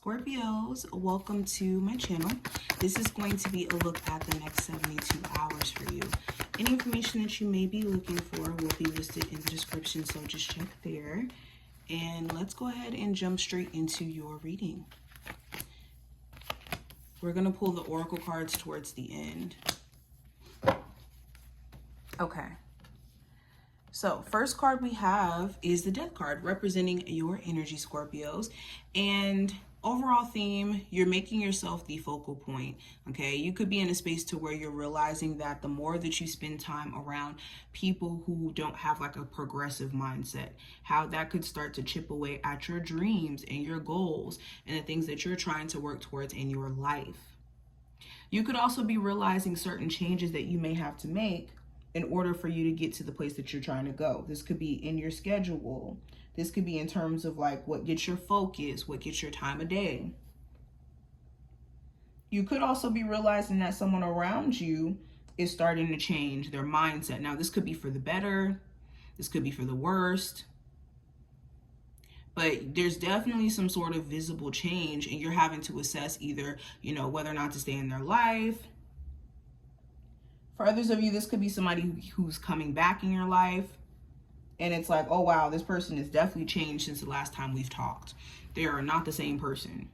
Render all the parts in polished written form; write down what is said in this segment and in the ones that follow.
Scorpios, welcome to my channel. This is going to be a look at the next 72 hours for you. Any information that you may be looking for will be listed in the description, so just check there. And let's go ahead and jump straight into your reading. We're going to pull the oracle cards towards the end. Okay. So first card we have is the Death card, representing your energy, Scorpios. And overall theme, you're making yourself the focal point, okay? You could be in a space to where you're realizing that the more that you spend time around people who don't have like a progressive mindset, how that could start to chip away at your dreams and your goals and the things that you're trying to work towards in your life. You could also be realizing certain changes that you may have to make in order for you to get to the place that you're trying to go. This could be in your schedule. This could be in terms of like what gets your focus, what gets your time of day. You could also be realizing that someone around you is starting to change their mindset. Now, this could be for the better. This could be for the worst. But there's definitely some sort of visible change, and you're having to assess either, whether or not to stay in their life. For others of you, this could be somebody who's coming back in your life. And it's like, oh, wow, this person has definitely changed since the last time we've talked. They are not the same person.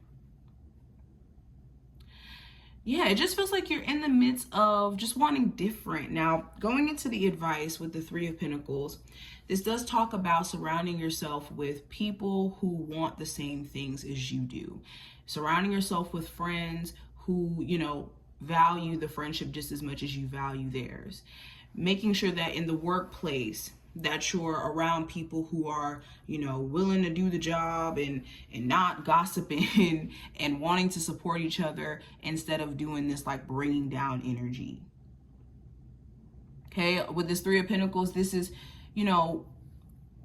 Yeah, it just feels like you're in the midst of just wanting different. Now, going into the advice with the Three of Pentacles, this does talk about surrounding yourself with people who want the same things as you do. Surrounding yourself with friends who, value the friendship just as much as you value theirs. Making sure that in the workplace that you're around people who are, willing to do the job and not gossiping and wanting to support each other instead of doing this like bringing down energy. Okay, with this Three of Pentacles, this is,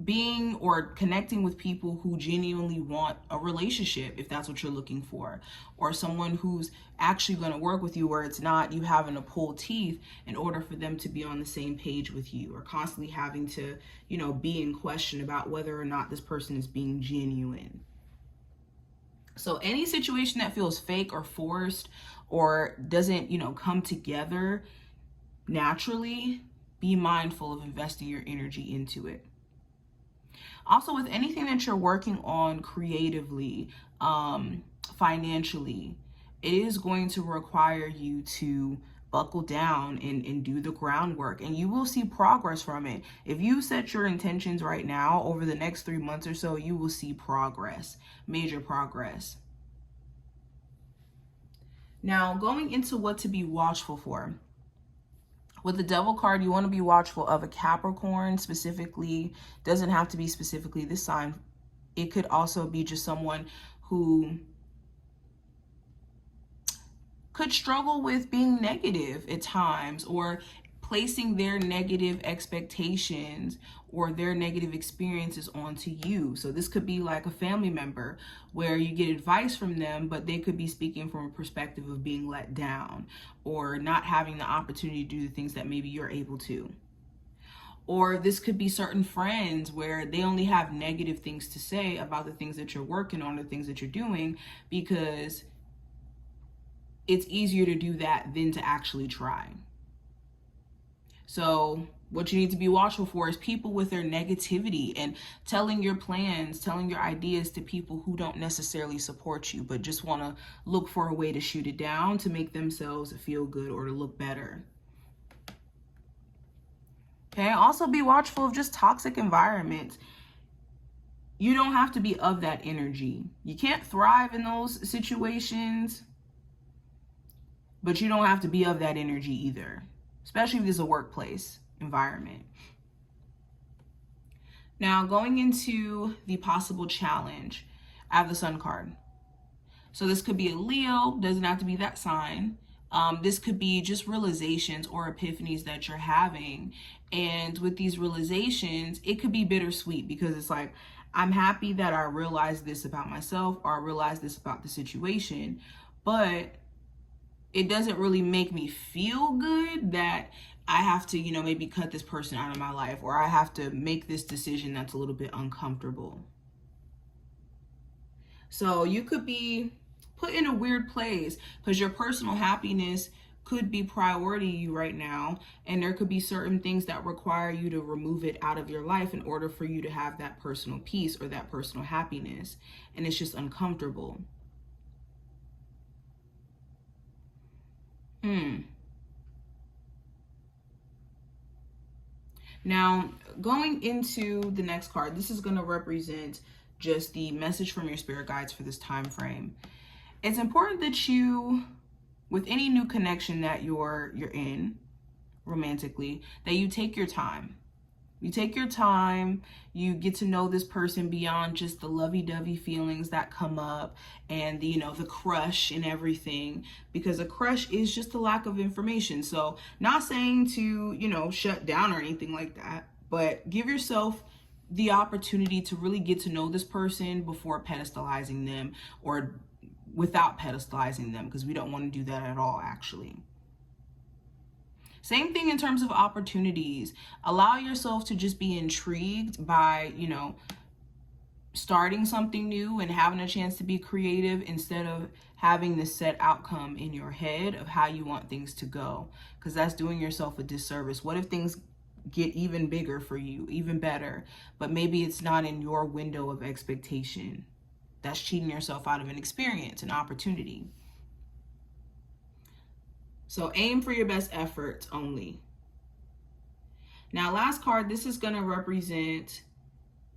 being or connecting with people who genuinely want a relationship, if that's what you're looking for, or someone who's actually going to work with you, where it's not you having to pull teeth in order for them to be on the same page with you, or constantly having to, be in question about whether or not this person is being genuine. So any situation that feels fake or forced or doesn't, come together naturally, be mindful of investing your energy into it. Also, with anything that you're working on creatively, financially, it is going to require you to buckle down and do the groundwork, and you will see progress from it. If you set your intentions right now, over the next 3 months or so, you will see progress, major progress. Now, going into what to be watchful for. With the Devil card, you want to be watchful of a Capricorn specifically. Doesn't have to be specifically this sign. It could also be just someone who could struggle with being negative at times, or placing their negative expectations or their negative experiences onto you. So this could be like a family member where you get advice from them, but they could be speaking from a perspective of being let down or not having the opportunity to do the things that maybe you're able to. Or this could be certain friends where they only have negative things to say about the things that you're working on, the things that you're doing, because it's easier to do that than to actually try. So what you need to be watchful for is people with their negativity and telling your plans, telling your ideas to people who don't necessarily support you, but just want to look for a way to shoot it down to make themselves feel good or to look better. Okay, also be watchful of just toxic environments. You don't have to be of that energy. You can't thrive in those situations, but you don't have to be of that energy either, especially if there's a workplace environment. Now, going into the possible challenge, I have the Sun card. So this could be a Leo, doesn't have to be that sign. This could be just realizations or epiphanies that you're having. And with these realizations, it could be bittersweet, because it's like, I'm happy that I realized this about myself, or I realized this about the situation, but it doesn't really make me feel good that I have to, maybe cut this person out of my life, or I have to make this decision that's a little bit uncomfortable. So you could be put in a weird place because your personal happiness could be priority to you right now, and there could be certain things that require you to remove it out of your life in order for you to have that personal peace or that personal happiness, and it's just uncomfortable. Now, going into the next card, this is going to represent just the message from your spirit guides for this time frame. It's important that you, with any new connection that you're in romantically, that you take your time. You take your time, you get to know this person beyond just the lovey-dovey feelings that come up and the, the crush and everything, because a crush is just a lack of information. So not saying to, shut down or anything like that, but give yourself the opportunity to really get to know this person before pedestalizing them, or without pedestalizing them, because we don't want to do that at all, actually. Same thing in terms of opportunities. Allow yourself to just be intrigued by, starting something new and having a chance to be creative instead of having the set outcome in your head of how you want things to go, because that's doing yourself a disservice. What if things get even bigger for you, even better, but maybe it's not in your window of expectation? That's cheating yourself out of an experience, an opportunity. So aim for your best efforts only. Now, last card, this is going to represent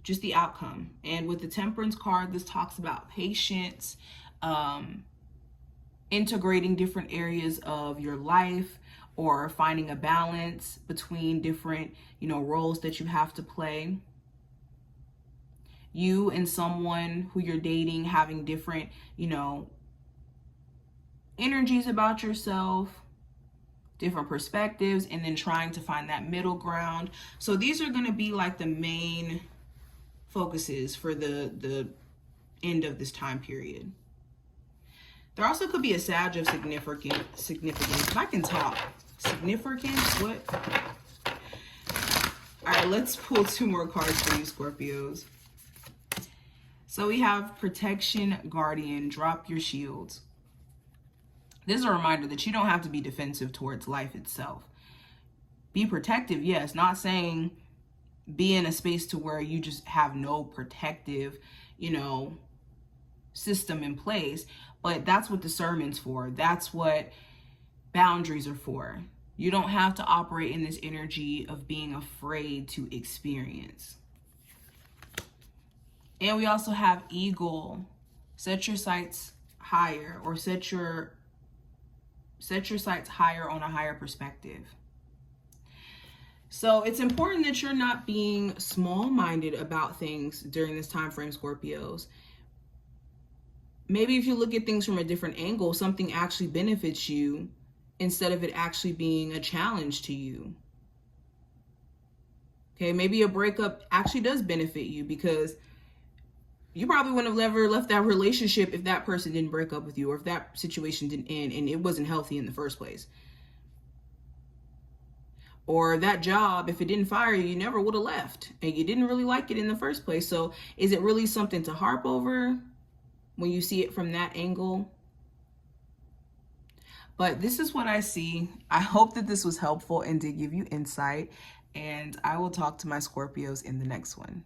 just the outcome. And with the Temperance card, this talks about patience, integrating different areas of your life, or finding a balance between different, roles that you have to play. You and someone who you're dating having different, energies about yourself, different perspectives, and then trying to find that middle ground. So these are going to be like the main focuses for the end of this time period. There also could be a Sag of significance. If I can talk. Significance? What? All right, let's pull 2 more cards for you, Scorpios. So we have Protection, Guardian, drop your shields. This is a reminder that you don't have to be defensive towards life itself. Be protective, yes. Not saying be in a space to where you just have no protective, system in place. But that's what discernment's for. That's what boundaries are for. You don't have to operate in this energy of being afraid to experience. And we also have Eagle. Set your sights higher, or set your sights higher on a higher perspective. So it's important that you're not being small-minded about things during this time frame, Scorpios. Maybe if you look at things from a different angle, something actually benefits you instead of it actually being a challenge to you. Okay, maybe a breakup actually does benefit you, because you probably wouldn't have ever left that relationship if that person didn't break up with you, or if that situation didn't end and it wasn't healthy in the first place. Or that job, if it didn't fire you, you never would have left, and you didn't really like it in the first place. So is it really something to harp over when you see it from that angle? But this is what I see. I hope that this was helpful and did give you insight, and I will talk to my Scorpios in the next one.